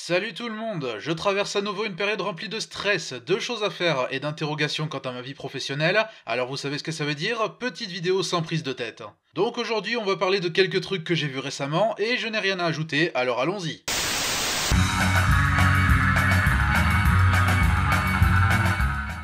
Salut tout le monde, je traverse à nouveau une période remplie de stress, de choses à faire et d'interrogations quant à ma vie professionnelle, alors vous savez ce que ça veut dire, petite vidéo sans prise de tête. Donc aujourd'hui on va parler de quelques trucs que j'ai vus récemment et je n'ai rien à ajouter, alors allons-y.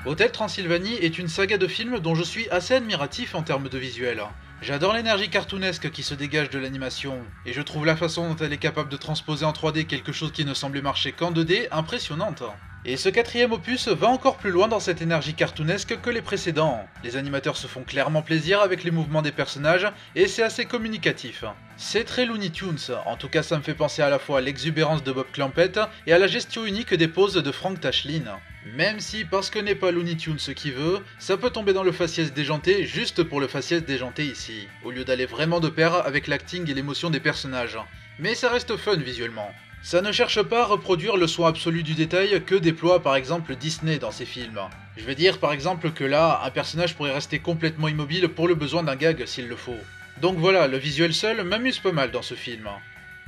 Hôtel Transylvanie est une saga de films dont je suis assez admiratif en termes de visuel. J'adore l'énergie cartoonesque qui se dégage de l'animation, et je trouve la façon dont elle est capable de transposer en 3D quelque chose qui ne semblait marcher qu'en 2D impressionnante. Et ce quatrième opus va encore plus loin dans cette énergie cartoonesque que les précédents. Les animateurs se font clairement plaisir avec les mouvements des personnages, et c'est assez communicatif. C'est très Looney Tunes, en tout cas ça me fait penser à la fois à l'exubérance de Bob Clampett et à la gestion unique des poses de Frank Tashlin. Même si, parce que n'est pas Looney Tunes ce qui veut, ça peut tomber dans le faciès déjanté juste pour le faciès déjanté ici, au lieu d'aller vraiment de pair avec l'acting et l'émotion des personnages. Mais ça reste fun visuellement. Ça ne cherche pas à reproduire le soin absolu du détail que déploie par exemple Disney dans ses films. Je vais dire par exemple que là, un personnage pourrait rester complètement immobile pour le besoin d'un gag s'il le faut. Donc voilà, le visuel seul m'amuse pas mal dans ce film.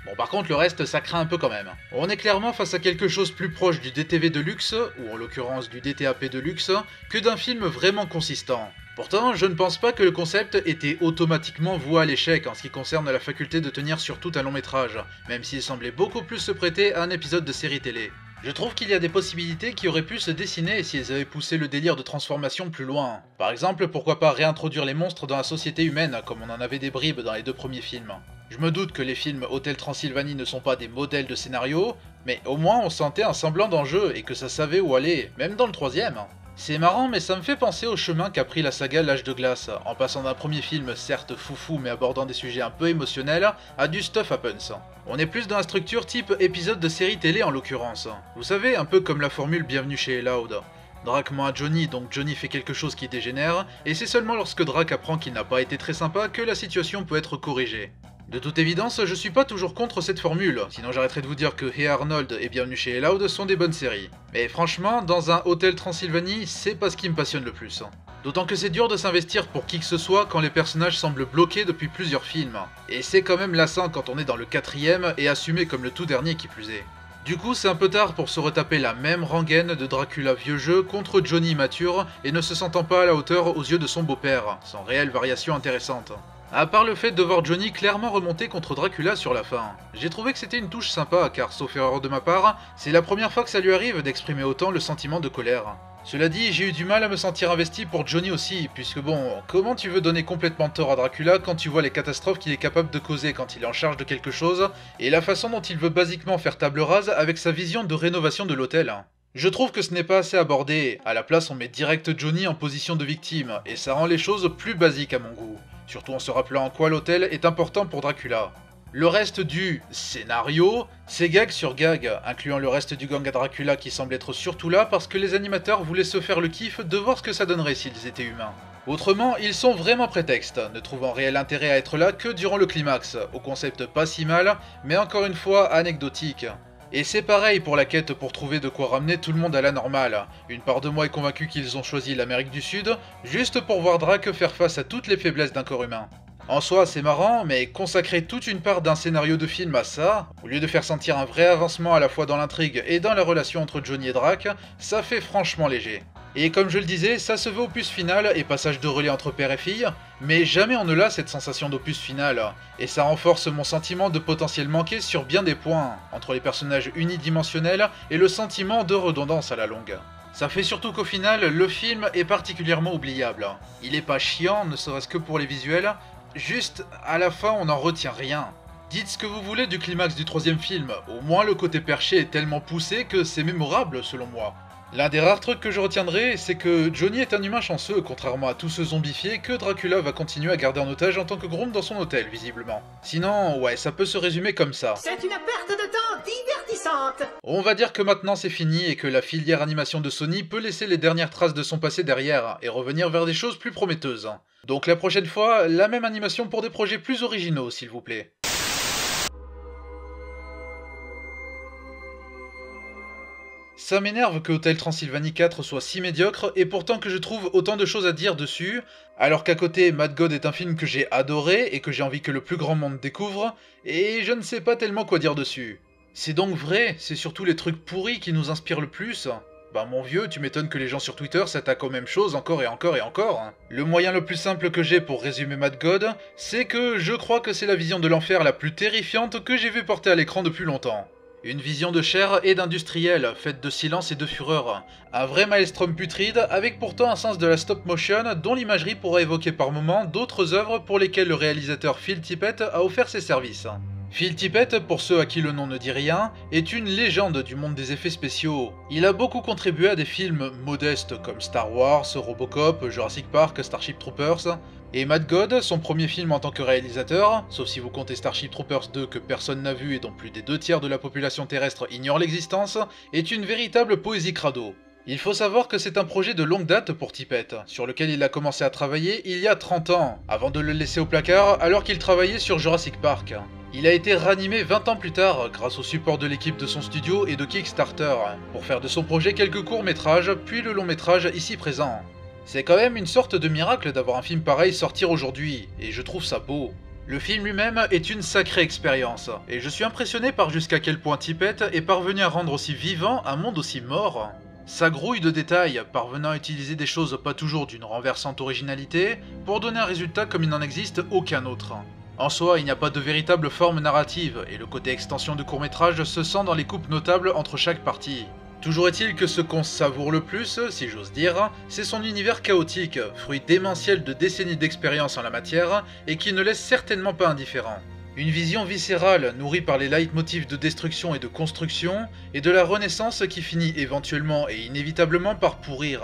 Bon par contre le reste ça craint un peu quand même. On est clairement face à quelque chose plus proche du DTV de luxe, ou en l'occurrence du DTAP de luxe, que d'un film vraiment consistant. Pourtant, je ne pense pas que le concept était automatiquement voué à l'échec en ce qui concerne la faculté de tenir sur tout un long métrage, même s'il semblait beaucoup plus se prêter à un épisode de série télé. Je trouve qu'il y a des possibilités qui auraient pu se dessiner si elles avaient poussé le délire de transformation plus loin. Par exemple, pourquoi pas réintroduire les monstres dans la société humaine comme on en avait des bribes dans les deux premiers films. Je me doute que les films Hôtel Transylvanie ne sont pas des modèles de scénario, mais au moins on sentait un semblant d'enjeu et que ça savait où aller, même dans le troisième. C'est marrant mais ça me fait penser au chemin qu'a pris la saga L'Âge de Glace, en passant d'un premier film certes foufou mais abordant des sujets un peu émotionnels, à du stuff happens. On est plus dans la structure type épisode de série télé en l'occurrence. Vous savez, un peu comme la formule Bienvenue chez Loud. Drac ment à Johnny, donc Johnny fait quelque chose qui dégénère, et c'est seulement lorsque Drac apprend qu'il n'a pas été très sympa que la situation peut être corrigée. De toute évidence, je suis pas toujours contre cette formule, sinon j'arrêterai de vous dire que Hey Arnold et Bienvenue chez Loud sont des bonnes séries. Mais franchement, dans un Hôtel Transylvanie, c'est pas ce qui me passionne le plus. D'autant que c'est dur de s'investir pour qui que ce soit quand les personnages semblent bloqués depuis plusieurs films. Et c'est quand même lassant quand on est dans le quatrième et assumé comme le tout dernier qui plus est. Du coup, c'est un peu tard pour se retaper la même rengaine de Dracula vieux jeu contre Johnny mature et ne se sentant pas à la hauteur aux yeux de son beau-père, sans réelle variation intéressante. À part le fait de voir Johnny clairement remonter contre Dracula sur la fin. J'ai trouvé que c'était une touche sympa, car sauf erreur de ma part, c'est la première fois que ça lui arrive d'exprimer autant le sentiment de colère. Cela dit, j'ai eu du mal à me sentir investi pour Johnny aussi, puisque bon, comment tu veux donner complètement tort à Dracula quand tu vois les catastrophes qu'il est capable de causer quand il est en charge de quelque chose, et la façon dont il veut basiquement faire table rase avec sa vision de rénovation de l'hôtel. Je trouve que ce n'est pas assez abordé, à la place on met direct Johnny en position de victime, et ça rend les choses plus basiques à mon goût. Surtout en se rappelant en quoi l'hôtel est important pour Dracula. Le reste du scénario, c'est gag sur gag, incluant le reste du gang à Dracula qui semble être surtout là parce que les animateurs voulaient se faire le kiff de voir ce que ça donnerait s'ils étaient humains. Autrement, ils sont vraiment prétextes, ne trouvant réel intérêt à être là que durant le climax, au concept pas si mal, mais encore une fois anecdotique. Et c'est pareil pour la quête pour trouver de quoi ramener tout le monde à la normale. Une part de moi est convaincue qu'ils ont choisi l'Amérique du Sud, juste pour voir Drac faire face à toutes les faiblesses d'un corps humain. En soi, c'est marrant, mais consacrer toute une part d'un scénario de film à ça, au lieu de faire sentir un vrai avancement à la fois dans l'intrigue et dans la relation entre Johnny et Drac, ça fait franchement léger. Et comme je le disais, ça se veut opus final et passage de relais entre père et fille, mais jamais on ne l'a cette sensation d'opus final, et ça renforce mon sentiment de potentiel manqué sur bien des points, entre les personnages unidimensionnels et le sentiment de redondance à la longue. Ça fait surtout qu'au final, le film est particulièrement oubliable. Il est pas chiant, ne serait-ce que pour les visuels, juste à la fin on n'en retient rien. Dites ce que vous voulez du climax du troisième film, au moins le côté perché est tellement poussé que c'est mémorable selon moi. L'un des rares trucs que je retiendrai, c'est que Johnny est un humain chanceux, contrairement à tous ceux zombifiés que Dracula va continuer à garder en otage en tant que groom dans son hôtel, visiblement. Sinon, ouais, ça peut se résumer comme ça. C'est une perte de temps divertissante. On va dire que maintenant c'est fini et que la filière animation de Sony peut laisser les dernières traces de son passé derrière et revenir vers des choses plus prometteuses. Donc la prochaine fois, la même animation pour des projets plus originaux, s'il vous plaît. Ça m'énerve que Hôtel Transylvanie 4 soit si médiocre et pourtant que je trouve autant de choses à dire dessus, alors qu'à côté Mad God est un film que j'ai adoré et que j'ai envie que le plus grand monde découvre, et je ne sais pas tellement quoi dire dessus. C'est donc vrai, c'est surtout les trucs pourris qui nous inspirent le plus. Bah mon vieux, tu m'étonnes que les gens sur Twitter s'attaquent aux mêmes choses encore et encore et encore. Le moyen le plus simple que j'ai pour résumer Mad God, c'est que je crois que c'est la vision de l'enfer la plus terrifiante que j'ai vu porter à l'écran depuis longtemps. Une vision de chair et d'industriel, faite de silence et de fureur. Un vrai maelstrom putride, avec pourtant un sens de la stop motion dont l'imagerie pourra évoquer par moments d'autres œuvres pour lesquelles le réalisateur Phil Tippett a offert ses services. Phil Tippett, pour ceux à qui le nom ne dit rien, est une légende du monde des effets spéciaux. Il a beaucoup contribué à des films modestes comme Star Wars, Robocop, Jurassic Park, Starship Troopers, et Mad God, son premier film en tant que réalisateur, sauf si vous comptez Starship Troopers 2 que personne n'a vu et dont plus des 2/3 de la population terrestre ignore l'existence, est une véritable poésie crado. Il faut savoir que c'est un projet de longue date pour Tippett, sur lequel il a commencé à travailler il y a 30 ans, avant de le laisser au placard alors qu'il travaillait sur Jurassic Park. Il a été ranimé 20 ans plus tard grâce au support de l'équipe de son studio et de Kickstarter, pour faire de son projet quelques courts-métrages, puis le long-métrage ici présent. C'est quand même une sorte de miracle d'avoir un film pareil sortir aujourd'hui, et je trouve ça beau. Le film lui-même est une sacrée expérience, et je suis impressionné par jusqu'à quel point Tippett est parvenu à rendre aussi vivant un monde aussi mort. Sa grouille de détails, parvenant à utiliser des choses pas toujours d'une renversante originalité, pour donner un résultat comme il n'en existe aucun autre. En soi, il n'y a pas de véritable forme narrative, et le côté extension de court-métrage se sent dans les coupes notables entre chaque partie. Toujours est-il que ce qu'on savoure le plus, si j'ose dire, c'est son univers chaotique, fruit démentiel de décennies d'expérience en la matière, et qui ne laisse certainement pas indifférent. Une vision viscérale, nourrie par les leitmotifs de destruction et de construction, et de la renaissance qui finit éventuellement et inévitablement par pourrir.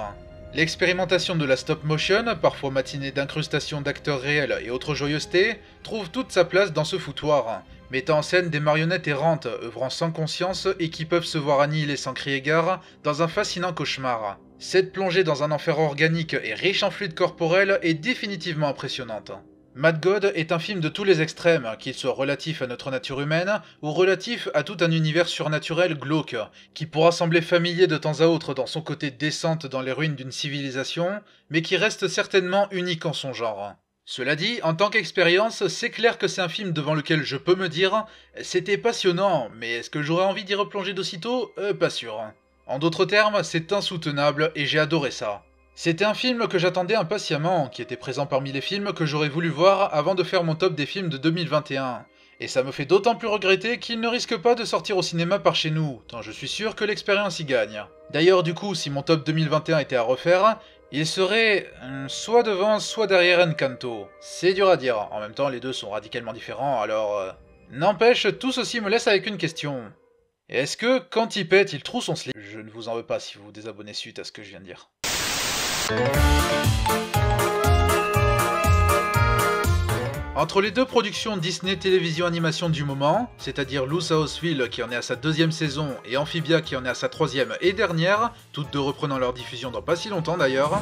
L'expérimentation de la stop motion, parfois matinée d'incrustations d'acteurs réels et autres joyeusetés, trouve toute sa place dans ce foutoir, mettant en scène des marionnettes errantes, œuvrant sans conscience et qui peuvent se voir annihilées sans crier gare dans un fascinant cauchemar. Cette plongée dans un enfer organique et riche en fluides corporels est définitivement impressionnante. Mad God est un film de tous les extrêmes, qu'il soit relatif à notre nature humaine ou relatif à tout un univers surnaturel glauque, qui pourra sembler familier de temps à autre dans son côté descente dans les ruines d'une civilisation, mais qui reste certainement unique en son genre. Cela dit, en tant qu'expérience, c'est clair que c'est un film devant lequel je peux me dire « c'était passionnant, mais est-ce que j'aurais envie d'y replonger d'aussitôt ? Pas sûr. » En d'autres termes, c'est insoutenable et j'ai adoré ça. C'était un film que j'attendais impatiemment, qui était présent parmi les films que j'aurais voulu voir avant de faire mon top des films de 2021. Et ça me fait d'autant plus regretter qu'il ne risque pas de sortir au cinéma par chez nous, tant je suis sûr que l'expérience y gagne. D'ailleurs du coup, si mon top 2021 était à refaire, il serait soit devant, soit derrière Encanto. C'est dur à dire, en même temps les deux sont radicalement différents, alors... N'empêche, tout ceci me laisse avec une question. Est-ce que, quand Tippett il trouve son slip... Je ne vous en veux pas si vous vous désabonnez suite à ce que je viens de dire. Entre les deux productions Disney Télévision Animation du moment, c'est-à-dire Lou Houseville qui en est à sa 2e saison et Amphibia qui en est à sa 3e et dernière, toutes deux reprenant leur diffusion dans pas si longtemps d'ailleurs,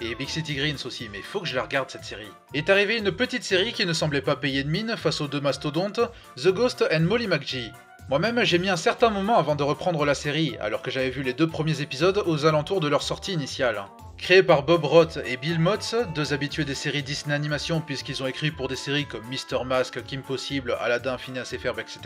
et Big City Greens aussi, mais faut que je la regarde cette série, est arrivée une petite série qui ne semblait pas payer de mine face aux deux mastodontes, The Ghost and Molly McGee. Moi-même, j'ai mis un certain moment avant de reprendre la série, alors que j'avais vu les 2 premiers épisodes aux alentours de leur sortie initiale. Créés par Bob Roth et Bill Motz, deux habitués des séries Disney Animation puisqu'ils ont écrit pour des séries comme Mr. Mask, Kim Possible, Aladdin, Phineas et Ferb, etc.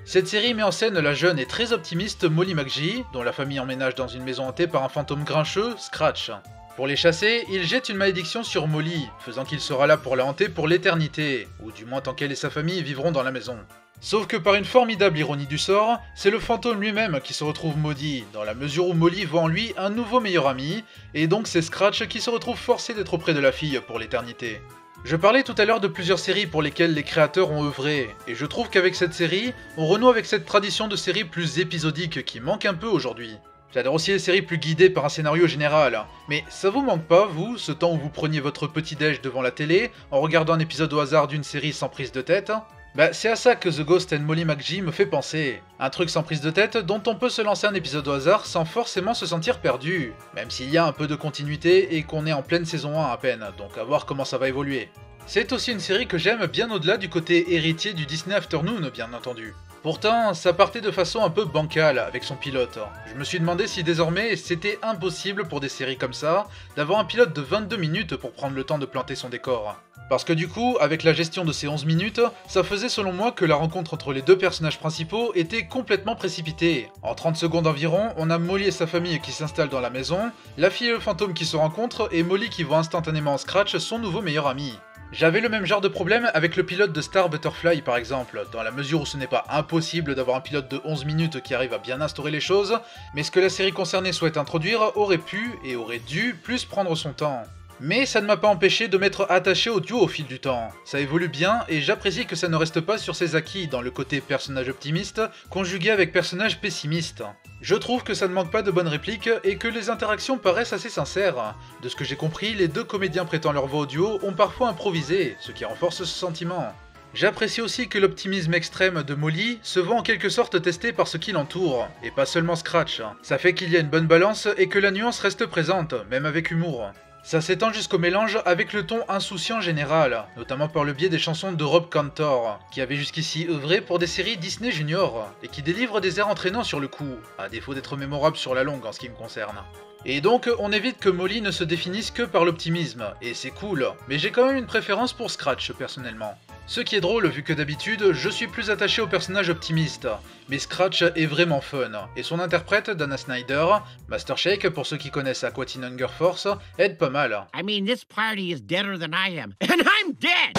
Cette série met en scène la jeune et très optimiste Molly McGee, dont la famille emménage dans une maison hantée par un fantôme grincheux, Scratch. Pour les chasser, il jette une malédiction sur Molly, faisant qu'il sera là pour la hanter pour l'éternité, ou du moins tant qu'elle et sa famille vivront dans la maison. Sauf que par une formidable ironie du sort, c'est le fantôme lui-même qui se retrouve maudit, dans la mesure où Molly voit en lui un nouveau meilleur ami, et donc c'est Scratch qui se retrouve forcé d'être auprès de la fille pour l'éternité. Je parlais tout à l'heure de plusieurs séries pour lesquelles les créateurs ont œuvré, et je trouve qu'avec cette série, on renoue avec cette tradition de séries plus épisodiques qui manque un peu aujourd'hui. J'adore aussi les séries plus guidées par un scénario général, mais ça vous manque pas, vous, ce temps où vous preniez votre petit-déj devant la télé, en regardant un épisode au hasard d'une série sans prise de tête ? Bah c'est à ça que The Ghost and Molly McGee me fait penser. Un truc sans prise de tête dont on peut se lancer un épisode au hasard sans forcément se sentir perdu. Même s'il y a un peu de continuité et qu'on est en pleine saison 1 à peine, donc à voir comment ça va évoluer. C'est aussi une série que j'aime bien au-delà du côté héritier du Disney Afternoon bien entendu. Pourtant, ça partait de façon un peu bancale avec son pilote. Je me suis demandé si désormais c'était impossible pour des séries comme ça d'avoir un pilote de 22 minutes pour prendre le temps de planter son décor. Parce que du coup, avec la gestion de ces 11 minutes, ça faisait selon moi que la rencontre entre les deux personnages principaux était complètement précipitée. En 30 secondes environ, on a Molly et sa famille qui s'installent dans la maison, la fille et le fantôme qui se rencontrent et Molly qui voit instantanément en Scratch son nouveau meilleur ami. J'avais le même genre de problème avec le pilote de Star Butterfly par exemple, dans la mesure où ce n'est pas impossible d'avoir un pilote de 11 minutes qui arrive à bien instaurer les choses, mais ce que la série concernée souhaite introduire aurait pu et aurait dû plus prendre son temps. Mais ça ne m'a pas empêché de m'être attaché au duo au fil du temps. Ça évolue bien et j'apprécie que ça ne reste pas sur ses acquis dans le côté personnage optimiste, conjugué avec personnage pessimiste. Je trouve que ça ne manque pas de bonnes répliques et que les interactions paraissent assez sincères. De ce que j'ai compris, les deux comédiens prêtant leur voix au duo ont parfois improvisé, ce qui renforce ce sentiment. J'apprécie aussi que l'optimisme extrême de Molly se voit en quelque sorte testé par ce qui l'entoure, et pas seulement Scratch. Ça fait qu'il y a une bonne balance et que la nuance reste présente, même avec humour. Ça s'étend jusqu'au mélange avec le ton insouciant général, notamment par le biais des chansons de Rob Cantor, qui avait jusqu'ici œuvré pour des séries Disney Junior, et qui délivre des airs entraînants sur le coup, à défaut d'être mémorable sur la longue en ce qui me concerne. Et donc on évite que Molly ne se définisse que par l'optimisme, et c'est cool, mais j'ai quand même une préférence pour Scratch personnellement. Ce qui est drôle vu que d'habitude, je suis plus attaché au personnage optimiste, mais Scratch est vraiment fun, et son interprète, Dana Snyder, Master Shake pour ceux qui connaissent Aqua Teen Hunger Force, aide pas mal. I mean, this party is deader than I am, and I'm dead!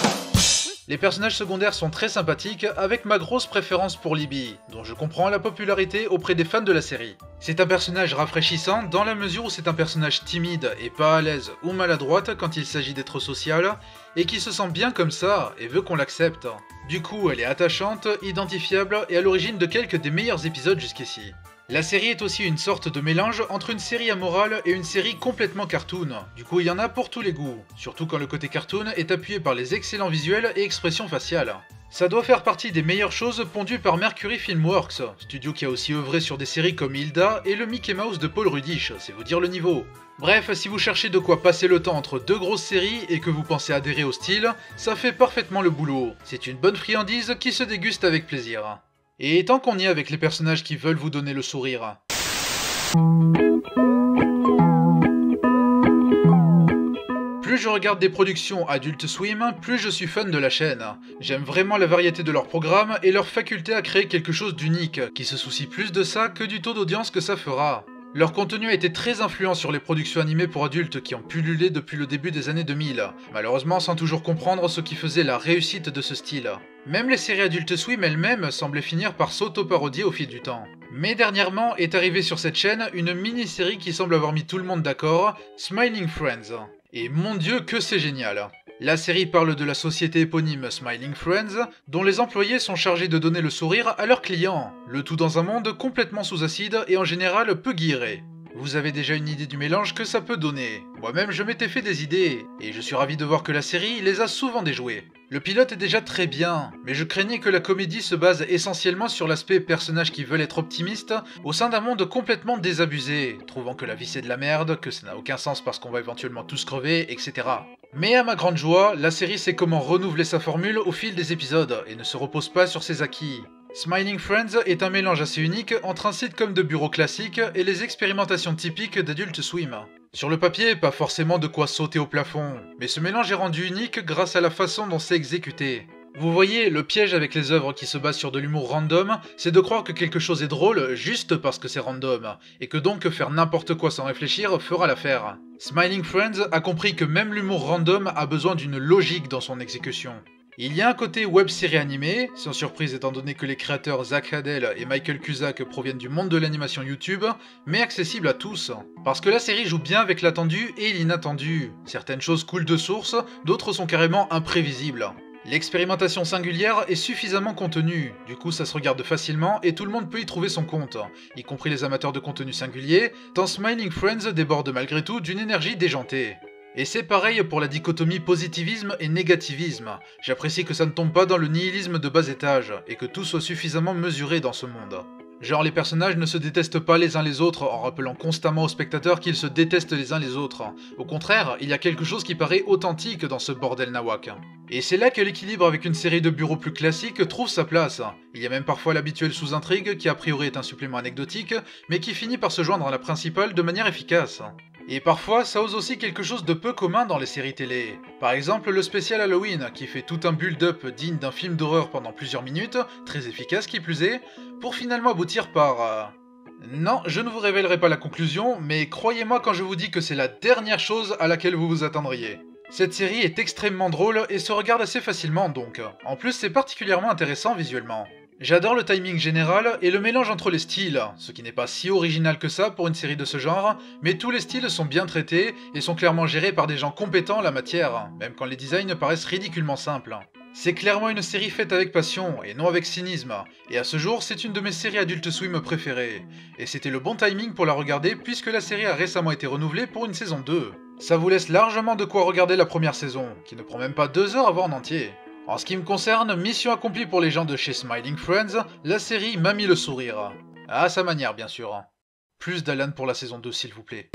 Les personnages secondaires sont très sympathiques, avec ma grosse préférence pour Libby, dont je comprends la popularité auprès des fans de la série. C'est un personnage rafraîchissant dans la mesure où c'est un personnage timide et pas à l'aise ou maladroite quand il s'agit d'être social, et qui se sent bien comme ça et veut qu'on l'accepte. Du coup, elle est attachante, identifiable et à l'origine de quelques des meilleurs épisodes jusqu'ici. La série est aussi une sorte de mélange entre une série amorale et une série complètement cartoon. Du coup, il y en a pour tous les goûts, surtout quand le côté cartoon est appuyé par les excellents visuels et expressions faciales. Ça doit faire partie des meilleures choses pondues par Mercury Filmworks, studio qui a aussi œuvré sur des séries comme Hilda et le Mickey Mouse de Paul Rudish, c'est vous dire le niveau. Bref, si vous cherchez de quoi passer le temps entre deux grosses séries et que vous pensez adhérer au style, ça fait parfaitement le boulot. C'est une bonne friandise qui se déguste avec plaisir. Et tant qu'on y est avec les personnages qui veulent vous donner le sourire. Plus je regarde des productions Adult Swim, plus je suis fan de la chaîne. J'aime vraiment la variété de leurs programmes et leur faculté à créer quelque chose d'unique, qui se soucie plus de ça que du taux d'audience que ça fera. Leur contenu a été très influent sur les productions animées pour adultes qui ont pullulé depuis le début des années 2000, malheureusement sans toujours comprendre ce qui faisait la réussite de ce style. Même les séries Adult Swim elles-mêmes semblaient finir par s'auto-parodier au fil du temps. Mais dernièrement est arrivée sur cette chaîne une mini-série qui semble avoir mis tout le monde d'accord, Smiling Friends. Et mon dieu que c'est génial! La série parle de la société éponyme Smiling Friends, dont les employés sont chargés de donner le sourire à leurs clients, le tout dans un monde complètement sous acide et en général peu guilleret. Vous avez déjà une idée du mélange que ça peut donner. Moi-même je m'étais fait des idées, et je suis ravi de voir que la série les a souvent déjouées. Le pilote est déjà très bien, mais je craignais que la comédie se base essentiellement sur l'aspect personnages qui veulent être optimistes au sein d'un monde complètement désabusé, trouvant que la vie c'est de la merde, que ça n'a aucun sens parce qu'on va éventuellement tous crever, etc. Mais à ma grande joie, la série sait comment renouveler sa formule au fil des épisodes et ne se repose pas sur ses acquis. Smiling Friends est un mélange assez unique entre un sitcom de bureau classique et les expérimentations typiques d'Adult Swim. Sur le papier, pas forcément de quoi sauter au plafond, mais ce mélange est rendu unique grâce à la façon dont c'est exécuté. Vous voyez, le piège avec les œuvres qui se basent sur de l'humour random, c'est de croire que quelque chose est drôle juste parce que c'est random, et que donc faire n'importe quoi sans réfléchir fera l'affaire. Smiling Friends a compris que même l'humour random a besoin d'une logique dans son exécution. Il y a un côté web-série animée, sans surprise étant donné que les créateurs Zach Hadel et Michael Cusack proviennent du monde de l'animation YouTube, mais accessible à tous. Parce que la série joue bien avec l'attendu et l'inattendu. Certaines choses coulent de source, d'autres sont carrément imprévisibles. L'expérimentation singulière est suffisamment contenue, du coup ça se regarde facilement et tout le monde peut y trouver son compte, y compris les amateurs de contenu singulier, tant Smiling Friends déborde malgré tout d'une énergie déjantée. Et c'est pareil pour la dichotomie positivisme et négativisme. J'apprécie que ça ne tombe pas dans le nihilisme de bas étage, et que tout soit suffisamment mesuré dans ce monde. Genre les personnages ne se détestent pas les uns les autres en rappelant constamment aux spectateurs qu'ils se détestent les uns les autres. Au contraire, il y a quelque chose qui paraît authentique dans ce bordel nawak. Et c'est là que l'équilibre avec une série de bureaux plus classique trouve sa place. Il y a même parfois l'habituelle sous-intrigue qui a priori est un supplément anecdotique, mais qui finit par se joindre à la principale de manière efficace. Et parfois, ça ose aussi quelque chose de peu commun dans les séries télé. Par exemple, le spécial Halloween, qui fait tout un build-up digne d'un film d'horreur pendant plusieurs minutes, très efficace qui plus est, pour finalement aboutir par... Non, je ne vous révélerai pas la conclusion, mais croyez-moi quand je vous dis que c'est la dernière chose à laquelle vous vous attendriez. Cette série est extrêmement drôle et se regarde assez facilement donc. En plus, c'est particulièrement intéressant visuellement. J'adore le timing général et le mélange entre les styles, ce qui n'est pas si original que ça pour une série de ce genre, mais tous les styles sont bien traités et sont clairement gérés par des gens compétents en la matière, même quand les designs paraissent ridiculement simples. C'est clairement une série faite avec passion et non avec cynisme, et à ce jour c'est une de mes séries Adult Swim préférées, et c'était le bon timing pour la regarder puisque la série a récemment été renouvelée pour une saison 2. Ça vous laisse largement de quoi regarder la première saison, qui ne prend même pas 2 heures à voir en entier. En ce qui me concerne, mission accomplie pour les gens de chez Smiling Friends, la série m'a mis le sourire. À sa manière bien sûr. Plus d'Alan pour la saison 2 s'il vous plaît.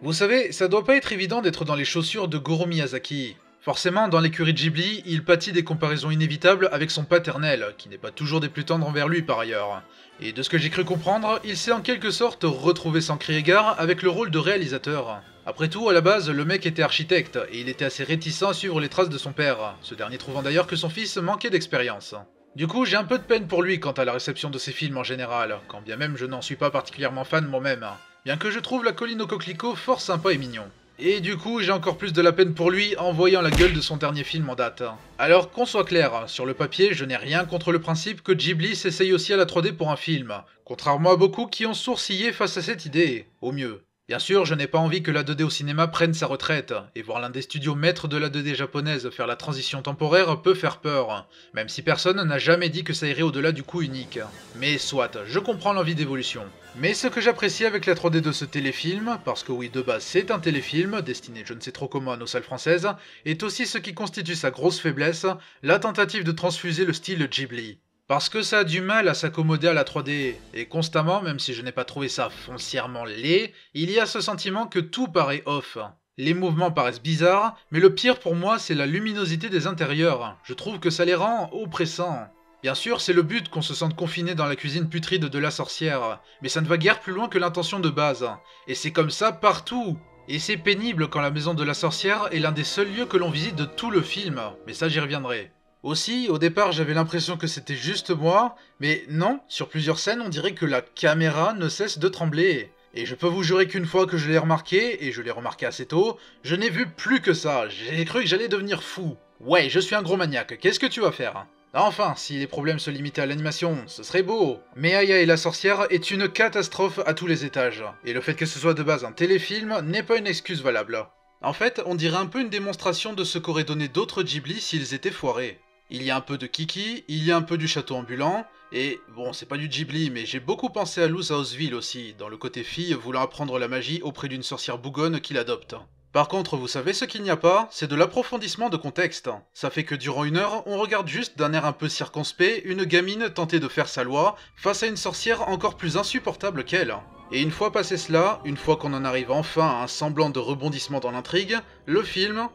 Vous savez, ça doit pas être évident d'être dans les chaussures de Goro Miyazaki. Forcément, dans l'écurie Ghibli, il pâtit des comparaisons inévitables avec son paternel, qui n'est pas toujours des plus tendres envers lui par ailleurs. Et de ce que j'ai cru comprendre, il s'est en quelque sorte retrouvé sans crier gare avec le rôle de réalisateur. Après tout, à la base, le mec était architecte, et il était assez réticent à suivre les traces de son père, ce dernier trouvant d'ailleurs que son fils manquait d'expérience. Du coup, j'ai un peu de peine pour lui quant à la réception de ses films en général, quand bien même je n'en suis pas particulièrement fan moi-même, bien que je trouve La Colline aux coquelicots fort sympa et mignon. Et du coup, j'ai encore plus de la peine pour lui en voyant la gueule de son dernier film en date. Alors qu'on soit clair, sur le papier, je n'ai rien contre le principe que Ghibli s'essaye aussi à la 3D pour un film, contrairement à beaucoup qui ont sourcillé face à cette idée, au mieux. Bien sûr, je n'ai pas envie que la 2D au cinéma prenne sa retraite, et voir l'un des studios maîtres de la 2D japonaise faire la transition temporaire peut faire peur, même si personne n'a jamais dit que ça irait au-delà du coup unique. Mais soit, je comprends l'envie d'évolution. Mais ce que j'apprécie avec la 3D de ce téléfilm, parce que oui de base c'est un téléfilm, destiné je ne sais trop comment à nos salles françaises, est aussi ce qui constitue sa grosse faiblesse, la tentative de transfuser le style Ghibli. Parce que ça a du mal à s'accommoder à la 3D, et constamment, même si je n'ai pas trouvé ça foncièrement laid, il y a ce sentiment que tout paraît off. Les mouvements paraissent bizarres, mais le pire pour moi c'est la luminosité des intérieurs, je trouve que ça les rend oppressants. Bien sûr, c'est le but qu'on se sente confiné dans la cuisine putride de la sorcière, mais ça ne va guère plus loin que l'intention de base, et c'est comme ça partout. Et c'est pénible quand la maison de la sorcière est l'un des seuls lieux que l'on visite de tout le film, mais ça j'y reviendrai. Aussi, au départ j'avais l'impression que c'était juste moi, mais non, sur plusieurs scènes on dirait que la caméra ne cesse de trembler. Et je peux vous jurer qu'une fois que je l'ai remarqué, et je l'ai remarqué assez tôt, je n'ai vu plus que ça, j'ai cru que j'allais devenir fou. Ouais, je suis un gros maniaque, qu'est-ce que tu vas faire ? Enfin, si les problèmes se limitaient à l'animation, ce serait beau. Mais Aya et la sorcière est une catastrophe à tous les étages, et le fait que ce soit de base un téléfilm n'est pas une excuse valable. En fait, on dirait un peu une démonstration de ce qu'auraient donné d'autres Ghibli s'ils étaient foirés. Il y a un peu de Kiki, il y a un peu du château ambulant, et bon, c'est pas du Ghibli, mais j'ai beaucoup pensé à Luz Houseville aussi, dans le côté fille voulant apprendre la magie auprès d'une sorcière bougonne qui l'adopte. Par contre, vous savez ce qu'il n'y a pas, c'est de l'approfondissement de contexte. Ça fait que durant 1 heure, on regarde juste d'un air un peu circonspect une gamine tenter de faire sa loi face à une sorcière encore plus insupportable qu'elle. Et une fois passé cela, une fois qu'on en arrive enfin à un semblant de rebondissement dans l'intrigue, le film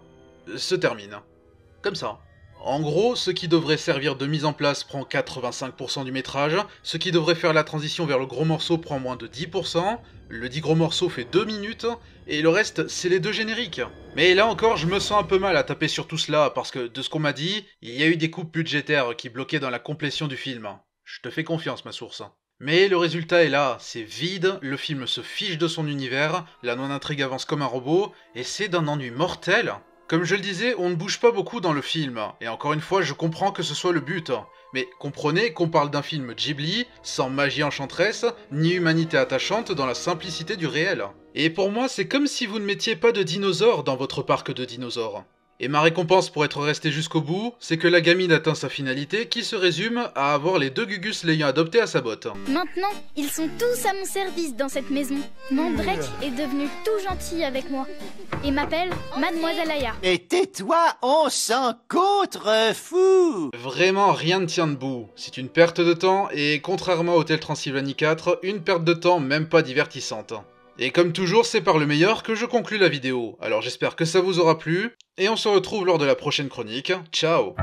se termine. Comme ça. En gros, ce qui devrait servir de mise en place prend 85% du métrage, ce qui devrait faire la transition vers le gros morceau prend moins de 10%, le dit gros morceau fait 2 minutes, et le reste c'est les 2 génériques. Mais là encore, je me sens un peu mal à taper sur tout cela, parce que de ce qu'on m'a dit, il y a eu des coupes budgétaires qui bloquaient dans la complétion du film. Je te fais confiance, ma source. Mais le résultat est là, c'est vide, le film se fiche de son univers, la non-intrigue avance comme un robot, et c'est d'un ennui mortel. Comme je le disais, on ne bouge pas beaucoup dans le film, et encore une fois je comprends que ce soit le but. Mais comprenez qu'on parle d'un film Ghibli, sans magie enchanteresse, ni humanité attachante dans la simplicité du réel. Et pour moi c'est comme si vous ne mettiez pas de dinosaures dans votre parc de dinosaures. Et ma récompense pour être resté jusqu'au bout, c'est que la gamine atteint sa finalité qui se résume à avoir les 2 Gugus l'ayant adopté à sa botte. Maintenant, ils sont tous à mon service dans cette maison. Mandrake est devenu tout gentil avec moi et m'appelle Mademoiselle Aya. Et tais-toi, on s'en contrefou. Vraiment rien ne tient debout. C'est une perte de temps et contrairement à Hotel Transylvanie 4, une perte de temps même pas divertissante. Et comme toujours, c'est par le meilleur que je conclue la vidéo. Alors j'espère que ça vous aura plu, et on se retrouve lors de la prochaine chronique. Ciao!